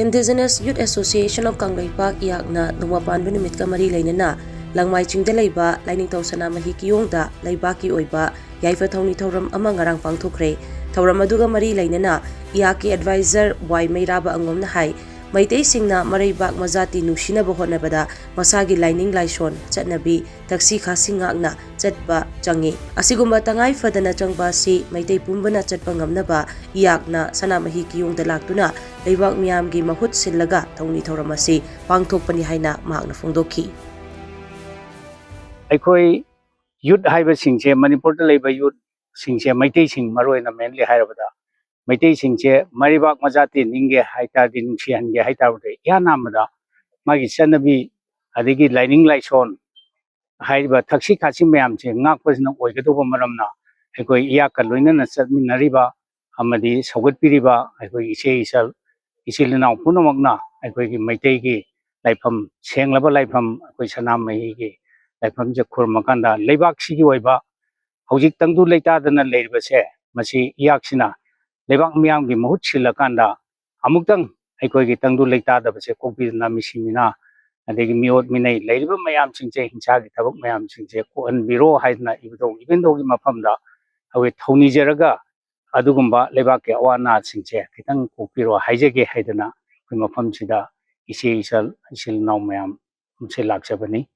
Indigenous Youth Association of KANGLEIPAK IYAK na NONGMA PANBA NUMIT ka mari LEINANA LANGMAICHING da LEIBA LAININGTHou Sanamahi Kiyong Da Leibak ki Oiba Yaipha Thouni Thouram ama Ngarang Pangthok-Khre Thouram aduga mari LEINANA IYAK ki advisor Y Mairaba angom na hai Maitei singna maraibak mazati nungsinaba hotnabada masagi laining laison chatnabi taksi khasing ngakna chatpa changi asigumba tangai fadana changba si maitai pumbana chatpa ngamnaba IYAKna Sanamahi Kiyong Da laktuna leibak miyamgi mahut sillaga Thouni Thouram asi pangthokpani haina mahakna fongdokhi Aikoi youth haiba singche Manipur da leiba youth singche maitai sing maroina mainly hairabada maitai singche maribak mazati ninge haita din sihange haita ude ya namada magi sanabi adigi lining laison haiba taksi khasi mayam che ngak pasna oigadoba maramna aikoi IYAK ka loinana chatminariba amadi saugat piriba aikoi ise isal isilinaw punamakna aikoi gi maitai gi laifam senglaba laifam aikoi sanamahi gi laifam je khurmakanda leibak sigi oiba hojik tangdu leitadana leiribase masi IYAK sina leibak miyam gi mahut silakanda amuktang aikoi gi tangdu leitadabase kokbidna misimina adegi miot minai leiriba mayam singche hinsa gi thabak mayam singche ko an biro haidna ibendo gi mafamda awe Thouni jaraga adugumba leibak ke awana singche kitang kokbiro haijege haidana mafam sida ise isal isil naw mayam se laksabani